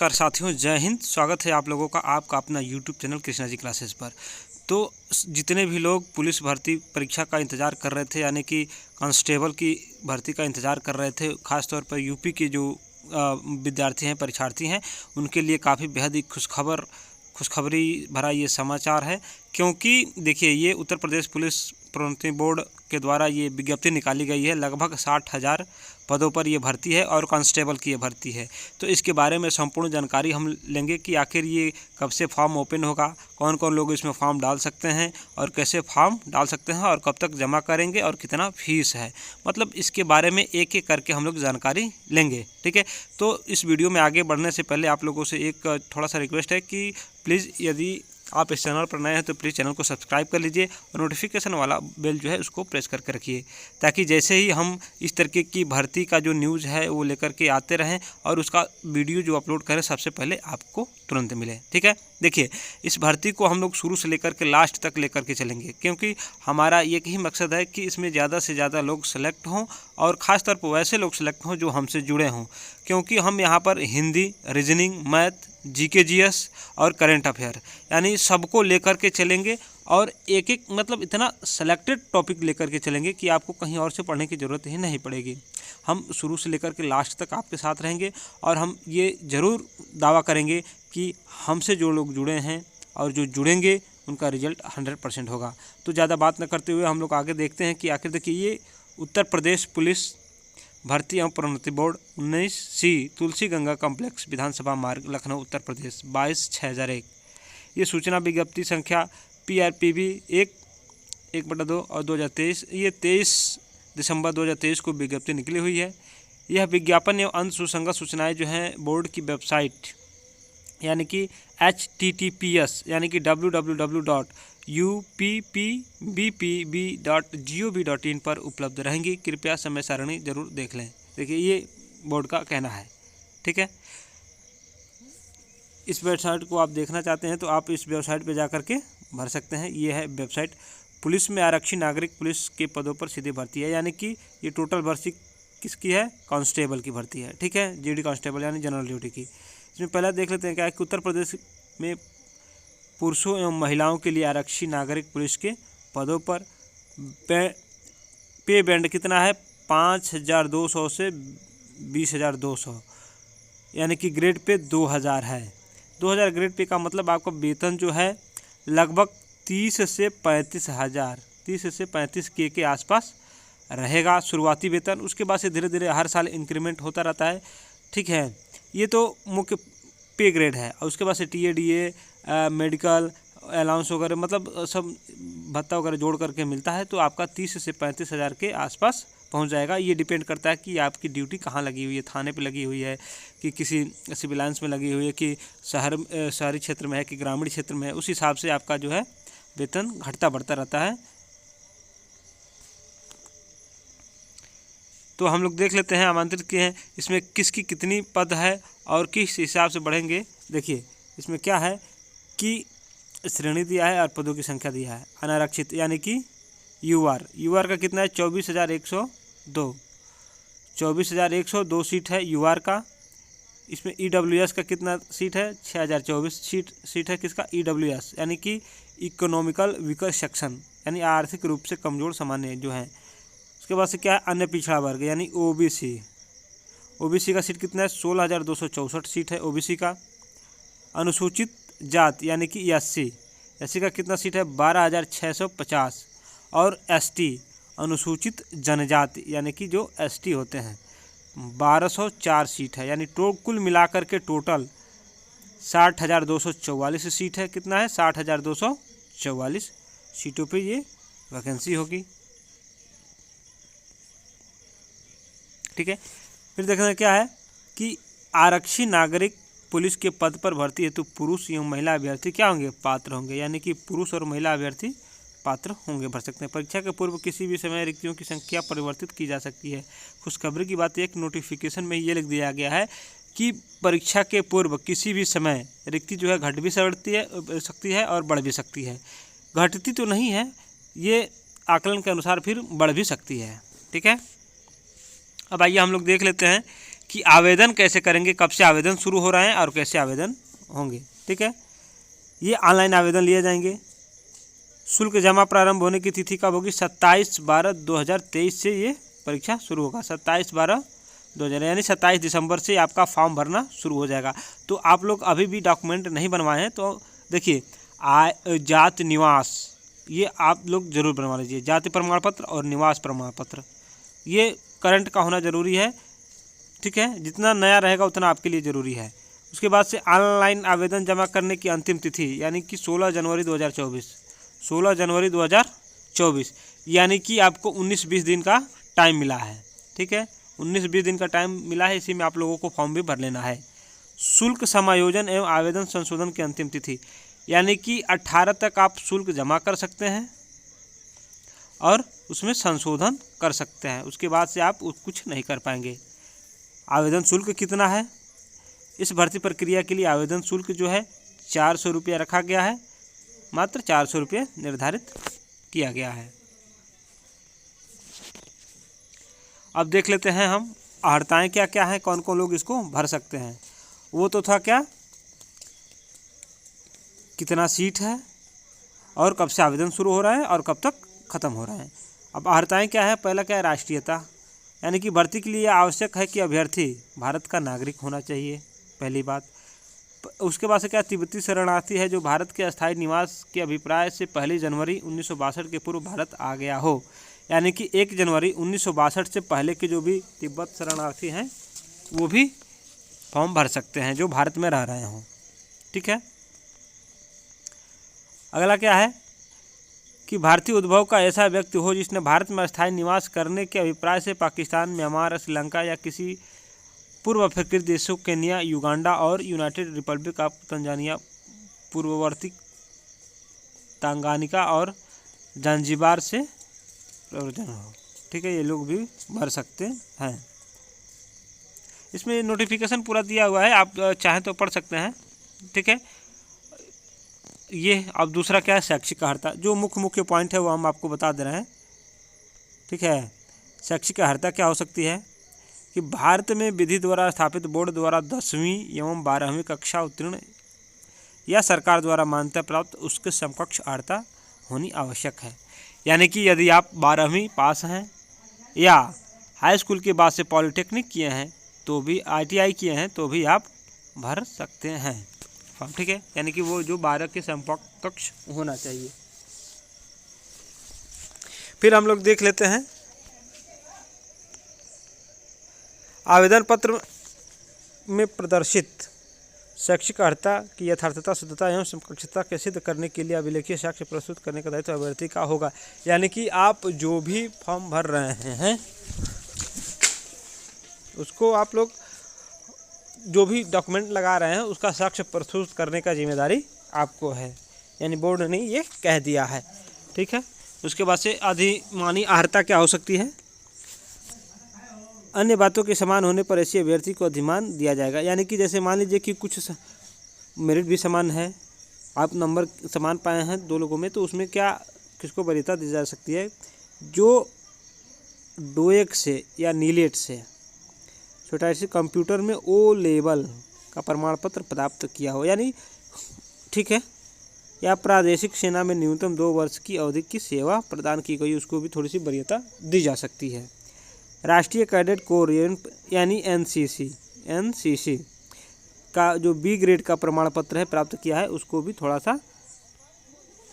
नमस्कार साथियों, जय हिंद। स्वागत है आप लोगों का आपका अपना YouTube channel Krishna ji classes पर। तो जितने भी लोग पुलिस भर्ती परीक्षा का इंतज़ार कर रहे थे, यानी कि कांस्टेबल की भर्ती का इंतज़ार कर रहे थे, ख़ासतौर पर यूपी के जो विद्यार्थी हैं, परीक्षार्थी हैं, उनके लिए काफ़ी बेहद ही खुशखबरी भरा ये समाचार है। क्योंकि देखिए, ये उत्तर प्रदेश पुलिस प्रोन्नति बोर्ड के द्वारा ये विज्ञप्ति निकाली गई है। लगभग 60,000 पदों पर ये भर्ती है और कांस्टेबल की ये भर्ती है। तो इसके बारे में संपूर्ण जानकारी हम लेंगे कि आखिर ये कब से फॉर्म ओपन होगा, कौन कौन लोग इसमें फॉर्म डाल सकते हैं और कैसे फॉर्म डाल सकते हैं और कब तक जमा करेंगे और कितना फीस है। मतलब इसके बारे में एक एक करके हम लोग जानकारी लेंगे, ठीक है। तो इस वीडियो में आगे बढ़ने से पहले आप लोगों से एक थोड़ा सा रिक्वेस्ट है कि प्लीज़ यदि आप इस चैनल पर नए हैं तो प्लीज़ चैनल को सब्सक्राइब कर लीजिए और नोटिफिकेशन वाला बेल जो है उसको प्रेस करके रखिए, ताकि जैसे ही हम इस तरीके की भर्ती का जो न्यूज़ है वो लेकर के आते रहें और उसका वीडियो जो अपलोड करें सबसे पहले आपको तुरंत मिले, ठीक है। देखिए, इस भर्ती को हम लोग शुरू से लेकर के लास्ट तक लेकर के चलेंगे, क्योंकि हमारा एक ही मकसद है कि इसमें ज़्यादा से ज़्यादा लोग सेलेक्ट हों और ख़ासतौर पर वैसे लोग सेलेक्ट हों जो हमसे जुड़े हों। क्योंकि हम यहाँ पर Hindi, reasoning, math, GK, GS और करंट अफेयर यानी सबको लेकर के चलेंगे और एक एक मतलब इतना सेलेक्टेड टॉपिक लेकर के चलेंगे कि आपको कहीं और से पढ़ने की ज़रूरत ही नहीं पड़ेगी। हम शुरू से लेकर के लास्ट तक आपके साथ रहेंगे और हम ये ज़रूर दावा करेंगे कि हमसे जो लोग जुड़े हैं और जो जुड़ेंगे उनका रिजल्ट 100% होगा। तो ज़्यादा बात न करते हुए हम लोग आगे देखते हैं कि आखिर देखिए, ये उत्तर प्रदेश पुलिस भर्ती एवं प्रोन्नति बोर्ड 19C तुलसी गंगा कॉम्प्लेक्स, विधानसभा मार्ग, लखनऊ, उत्तर प्रदेश 22/6/2001। ये सूचना विज्ञप्ति संख्या PRPB 1/2 और 2023, ये 23 दिसंबर 2023 को विज्ञप्ति निकली हुई है। यह विज्ञापन एवं अन्य सुसंगत सूचनाएं जो हैं बोर्ड की वेबसाइट यानी कि https यानी कि www.uppbpb.gov.in पर उपलब्ध रहेंगी। कृपया समय सारणी जरूर देख लें। देखिए, ये बोर्ड का कहना है, ठीक है। इस वेबसाइट को आप देखना चाहते हैं तो आप इस वेबसाइट पर जाकर के भर सकते हैं। ये है वेबसाइट। पुलिस में आरक्षी नागरिक पुलिस के पदों पर सीधी भर्ती है, यानी कि ये टोटल भर्ती किसकी है? कांस्टेबल की भर्ती है, ठीक है। जीडी कांस्टेबल यानी जनरल ड्यूटी की। इसमें पहले देख लेते हैं क्या है कि उत्तर प्रदेश में पुरुषों एवं महिलाओं के लिए आरक्षी नागरिक पुलिस के पदों पर पे बैंड कितना है? 5,200 से 20,200, यानी कि ग्रेड पे 2,000 है। 2,000 ग्रेड पे का मतलब आपका वेतन जो है लगभग 30 से 35 के आसपास रहेगा शुरुआती वेतन। उसके बाद से धीरे धीरे हर साल इंक्रीमेंट होता रहता है, ठीक है। ये तो मुख्य पे ग्रेड है और उसके बाद से TADA, मेडिकल अलाउंस वगैरह, मतलब सब भत्ता वगैरह जोड़ करके मिलता है। तो आपका 30 से 35,000 के आसपास पहुंच जाएगा। ये डिपेंड करता है कि आपकी ड्यूटी कहाँ लगी हुई है, थाने पे लगी हुई है कि किसी सिविल लाइंस में लगी हुई है कि शहरी क्षेत्र में है कि ग्रामीण क्षेत्र में है। उस हिसाब से आपका जो है वेतन घटता बढ़ता रहता है। तो हम लोग देख लेते हैं, आमंत्रित किए हैं, इसमें किसकी कितनी पद है और किस हिसाब से बढ़ेंगे। देखिए, इसमें क्या है कि श्रेणी दिया है और पदों की संख्या दिया है। अनारक्षित यानी कि UR का कितना है? 24,102 24,102 सीट है UR का। इसमें EWS का कितना सीट है? 6,024 सीट है। किसका? EWS यानी कि इकोनॉमिकल वीकर सेक्शन, यानी आर्थिक रूप से कमज़ोर सामान्य जो हैं। उसके बाद से क्या है? अन्य पिछड़ा वर्ग यानी OBC का सीट कितना है? 16,264 सीट है OBC का। अनुसूचित जात यानी कि SC का कितना सीट है? 12,650 और ST अनुसूचित जनजाति यानी कि जो ST होते हैं 1,204 सीट है। यानी कुल मिलाकर के टोटल 60,244 सीट है। कितना है? 60,244 सीटों पे ये वैकेंसी होगी, ठीक है। फिर देखना क्या है कि आरक्षी नागरिक पुलिस के पद पर भर्ती हेतु पुरुष एवं महिला अभ्यर्थी क्या होंगे? पात्र होंगे, यानी कि पुरुष और महिला अभ्यर्थी पात्र होंगे, भर सकते हैं। परीक्षा के पूर्व किसी भी समय रिक्तियों की संख्या परिवर्तित की जा सकती है। खुशखबरी की बात एक नोटिफिकेशन में ये लिख दिया गया है कि परीक्षा के पूर्व किसी भी समय रिक्ति जो है घट भी सकती है और बढ़ भी सकती है। घटती तो नहीं है, ये आकलन के अनुसार फिर बढ़ भी सकती है, ठीक है। अब आइए हम लोग देख लेते हैं कि आवेदन कैसे करेंगे, कब से आवेदन शुरू हो रहे हैं और कैसे आवेदन होंगे। ठीक है, ये ऑनलाइन आवेदन लिए जाएंगे। शुल्क जमा प्रारंभ होने की तिथि कब होगी? 27/12/2023 से ये परीक्षा शुरू होगा। 27/12/2000 यानी 27 दिसंबर से आपका फॉर्म भरना शुरू हो जाएगा। तो आप लोग अभी भी डॉक्यूमेंट नहीं बनवाए हैं तो देखिए, जाति निवास ये आप लोग जरूर बनवा लीजिए। जाति प्रमाण पत्र और निवास प्रमाण पत्र ये करंट का होना ज़रूरी है। ठीक है, जितना नया रहेगा उतना आपके लिए ज़रूरी है। उसके बाद से ऑनलाइन आवेदन जमा करने की अंतिम तिथि यानी कि 16 जनवरी 2024, 16 जनवरी 2024 यानी कि आपको 19-20 दिन का टाइम मिला है। ठीक है, 19-20 दिन का टाइम मिला है, इसी में आप लोगों को फॉर्म भी भर लेना है। शुल्क समायोजन एवं आवेदन संशोधन की अंतिम तिथि यानी कि 18 तक आप शुल्क जमा कर सकते हैं और उसमें संशोधन कर सकते हैं। उसके बाद से आप कुछ नहीं कर पाएंगे। आवेदन शुल्क कितना है? इस भर्ती प्रक्रिया के लिए आवेदन शुल्क जो है 400 रुपया रखा गया है, मात्र 400 रुपये निर्धारित किया गया है। अब देख लेते हैं हम अर्हताएँ क्या क्या हैं, कौन कौन लोग इसको भर सकते हैं। वो तो था क्या, कितना सीट है और कब से आवेदन शुरू हो रहा है और कब तक ख़त्म हो रहा है। अब अर्हताएँ क्या है? पहला क्या है, राष्ट्रीयता यानी कि भर्ती के लिए आवश्यक है कि अभ्यर्थी भारत का नागरिक होना चाहिए, पहली बात। उसके बाद से क्या, तिब्बती शरणार्थी है जो भारत के अस्थायी निवास के अभिप्राय से 1 जनवरी 1962 के पूर्व भारत आ गया हो, यानी कि 1 जनवरी 1962 से पहले के जो भी तिब्बत शरणार्थी हैं वो भी फॉर्म भर सकते हैं जो भारत में रह रहे हों। ठीक है, अगला क्या है कि भारतीय उद्भव का ऐसा व्यक्ति हो जिसने भारत में अस्थायी निवास करने के अभिप्राय से पाकिस्तान, म्यांमार, श्रीलंका या किसी पूर्व अफ्रीकी देशों केन्या, युगांडा और यूनाइटेड रिपब्लिक ऑफ तंजानिया, पूर्ववर्ती तंगानिका और जांजिबार से प्रयोजन हो। ठीक है, ये लोग भी भर सकते हैं। इसमें नोटिफिकेशन पूरा दिया हुआ है, आप चाहें तो पढ़ सकते हैं। ठीक है, ये अब दूसरा क्या है, शैक्षिक अर्हता। जो मुख्य पॉइंट है वो हम आपको बता दे रहे हैं। ठीक है, शैक्षिक अर्हता क्या हो सकती है कि भारत में विधि द्वारा स्थापित बोर्ड द्वारा 10वीं एवं 12वीं कक्षा उत्तीर्ण या सरकार द्वारा मान्यता प्राप्त उसके समकक्ष अर्हता होनी आवश्यक है। यानी कि यदि आप 12वीं पास हैं या हाई स्कूल के बाद से पॉलिटेक्निक किए हैं तो भी, ITI किए हैं तो भी आप भर सकते हैं फॉर्म। ठीक है, यानी कि वो जो 12 के समकक्ष होना चाहिए। फिर हम लोग देख लेते हैं आवेदन पत्र में प्रदर्शित शैक्षिक अर्हता की यथार्थता, शुद्धता एवं समकक्षता के सिद्ध करने के लिए अभिलेखीय साक्ष्य प्रस्तुत करने का दायित्व अभ्यर्थी का होगा। यानी कि आप जो भी फॉर्म भर रहे हैं उसको आप लोग जो भी डॉक्यूमेंट लगा रहे हैं उसका साक्ष्य प्रस्तुत करने का जिम्मेदारी आपको है, यानी बोर्ड ने ये कह दिया है। ठीक है, उसके बाद से अधिमानी अर्हता क्या हो सकती है? अन्य बातों के समान होने पर ऐसे अभ्यर्थी को अधिमान दिया जाएगा। यानी कि जैसे मान लीजिए कि कुछ मेरिट भी समान है, आप नंबर समान पाए हैं 2 लोगों में, तो उसमें क्या किसको वरीयता दी जा सकती है? जो डोएक से या नीलेट से छोटा सी कंप्यूटर में O लेवल का प्रमाण पत्र प्राप्त किया हो, यानी ठीक है, या प्रादेशिक सेना में न्यूनतम 2 वर्ष की अवधि की सेवा प्रदान की गई, उसको भी थोड़ी सी वरीयता दी जा सकती है। राष्ट्रीय कैडेट कोर यानी NCC का जो B ग्रेड का प्रमाण पत्र है प्राप्त किया है, उसको भी थोड़ा सा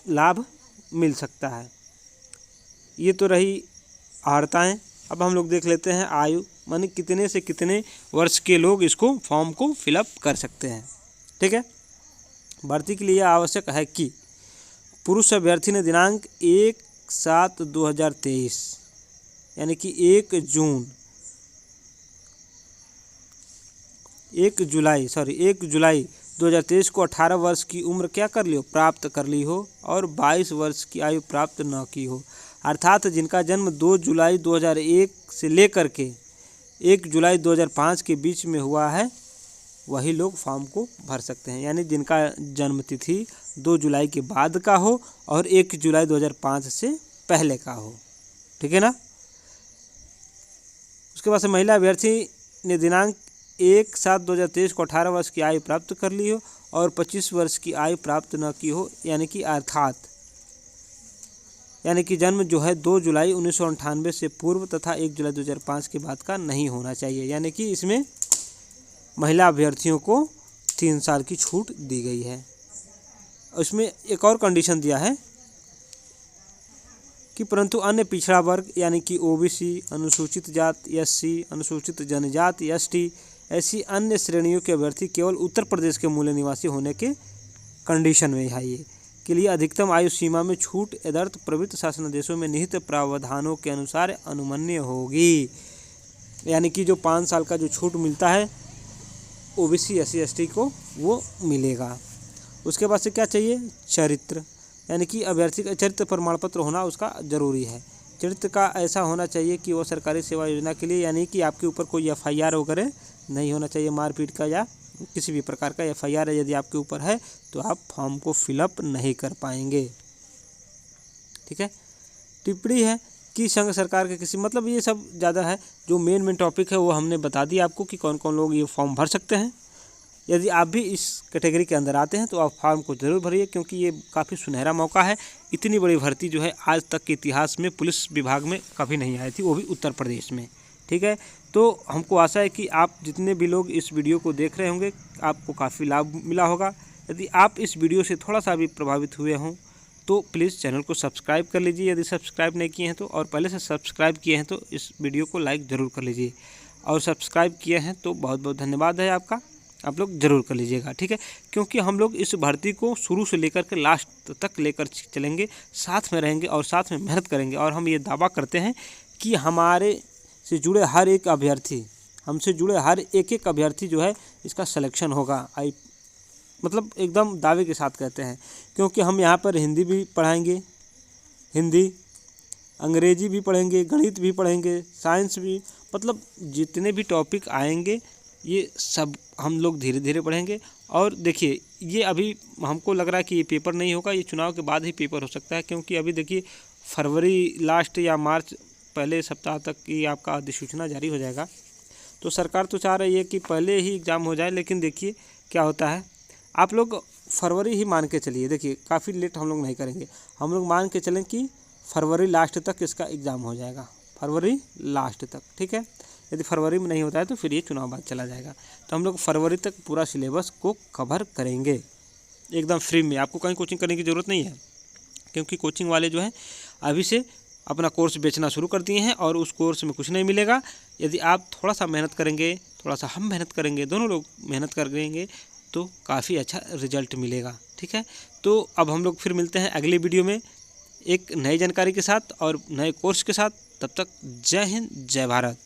लाभ मिल सकता है। ये तो रही अर्हताएँ। अब हम लोग देख लेते हैं आयु, माने कितने से कितने वर्ष के लोग इसको फॉर्म को फिलअप कर सकते हैं। ठीक है, भर्ती के लिए आवश्यक है कि पुरुष अभ्यर्थी ने दिनांक 1/7/2023 यानी कि 1 जुलाई 2023 को 18 वर्ष की उम्र क्या कर ली हो, प्राप्त कर ली हो और 22 वर्ष की आयु प्राप्त न की हो। अर्थात जिनका जन्म 2 जुलाई 2001 से लेकर के 1 जुलाई 2005 के बीच में हुआ है वही लोग फॉर्म को भर सकते हैं। यानी जिनका जन्म तिथि 2 जुलाई के बाद का हो और 1 जुलाई 2005 से पहले का हो। ठीक है ना। उसके बाद से महिला अभ्यर्थी ने दिनांक 1/7 2023 को 18 वर्ष की आयु प्राप्त कर ली हो और 25 वर्ष की आयु प्राप्त न की हो, यानी कि जन्म जो है 2 जुलाई 1998 से पूर्व तथा 1 जुलाई 2005 के बाद का नहीं होना चाहिए। यानी कि इसमें महिला अभ्यर्थियों को 3 साल की छूट दी गई है। उसमें एक और कंडीशन दिया है कि परंतु अन्य पिछड़ा वर्ग यानी कि ओबीसी, अनुसूचित जाति एससी, अनुसूचित जनजाति एसटी, ऐसी अन्य श्रेणियों के अभ्यर्थी केवल उत्तर प्रदेश के मूल निवासी होने के कंडीशन में है ये के लिए अधिकतम आयु सीमा में छूट यथार्थ प्रवृत्त शासनादेशों में निहित प्रावधानों के अनुसार अनुमन्य होगी। यानी कि जो 5 साल का जो छूट मिलता है ओबीसी एससी एसटी को वो मिलेगा। उसके बाद से क्या चाहिए, चरित्र, यानी कि अभ्यर्थी का चरित्र प्रमाण पत्र होना उसका ज़रूरी है। चरित्र का ऐसा होना चाहिए कि वो सरकारी सेवा योजना के लिए, यानी कि आपके ऊपर कोई एफआईआर वगैरह नहीं होना चाहिए, मारपीट का या किसी भी प्रकार का एफआईआर यदि आपके ऊपर है तो आप फॉर्म को फिलअप नहीं कर पाएंगे। ठीक है। टिप्पणी है कि संघ सरकार के किसी, मतलब ये सब ज़्यादा है, जो मेन टॉपिक है वो हमने बता दिया आपको कि कौन कौन लोग ये फॉर्म भर सकते हैं। यदि आप भी इस कैटेगरी के अंदर आते हैं तो आप फॉर्म को ज़रूर भरिए, क्योंकि ये काफ़ी सुनहरा मौका है। इतनी बड़ी भर्ती जो है आज तक के इतिहास में पुलिस विभाग में कभी नहीं आई थी, वो भी उत्तर प्रदेश में। ठीक है। तो हमको आशा है कि आप जितने भी लोग इस वीडियो को देख रहे होंगे आपको काफ़ी लाभ मिला होगा। यदि आप इस वीडियो से थोड़ा सा भी प्रभावित हुए हों तो प्लीज़ चैनल को सब्सक्राइब कर लीजिए यदि सब्सक्राइब नहीं किए हैं तो, और पहले से सब्सक्राइब किए हैं तो इस वीडियो को लाइक ज़रूर कर लीजिए, और सब्सक्राइब किए हैं तो बहुत बहुत धन्यवाद है आपका, आप लोग ज़रूर कर लीजिएगा। ठीक है। क्योंकि हम लोग इस भर्ती को शुरू से लेकर के लास्ट तक लेकर चलेंगे, साथ में रहेंगे और साथ में मेहनत करेंगे। और हम ये दावा करते हैं कि हमारे से जुड़े हर एक अभ्यर्थी, हमसे जुड़े हर एक अभ्यर्थी जो है इसका सिलेक्शन होगा। मतलब एकदम दावे के साथ कहते हैं, क्योंकि हम यहाँ पर हिंदी भी पढ़ाएंगे, हिंदी अंग्रेजी भी पढ़ेंगे, गणित भी पढ़ेंगे, साइंस भी, मतलब जितने भी टॉपिक आएंगे ये सब हम लोग धीरे धीरे पढ़ेंगे। और देखिए ये अभी हमको लग रहा है कि ये पेपर नहीं होगा, ये चुनाव के बाद ही पेपर हो सकता है, क्योंकि अभी देखिए फरवरी लास्ट या मार्च पहले सप्ताह तक की आपका अधिसूचना जारी हो जाएगा। तो सरकार तो चाह रही है कि पहले ही एग्ज़ाम हो जाए, लेकिन देखिए क्या होता है। आप लोग फरवरी ही मान के चलिए, देखिए काफ़ी लेट हम लोग नहीं करेंगे, हम लोग मान के चलें कि फरवरी लास्ट तक इसका एग्ज़ाम हो जाएगा, फरवरी लास्ट तक। ठीक है। यदि फरवरी में नहीं होता है तो फिर ये चुनाव बाद चला जाएगा। तो हम लोग फरवरी तक पूरा सिलेबस को कवर करेंगे एकदम फ्री में, आपको कहीं कोचिंग करने की ज़रूरत नहीं है, क्योंकि कोचिंग वाले जो हैं अभी से अपना कोर्स बेचना शुरू कर दिए हैं और उस कोर्स में कुछ नहीं मिलेगा। यदि आप थोड़ा सा मेहनत करेंगे, थोड़ा सा हम मेहनत करेंगे, दोनों लोग मेहनत करेंगे तो काफ़ी अच्छा रिजल्ट मिलेगा। ठीक है। तो अब हम लोग फिर मिलते हैं अगले वीडियो में एक नई जानकारी के साथ और नए कोर्स के साथ। तब तक जय हिंद, जय भारत।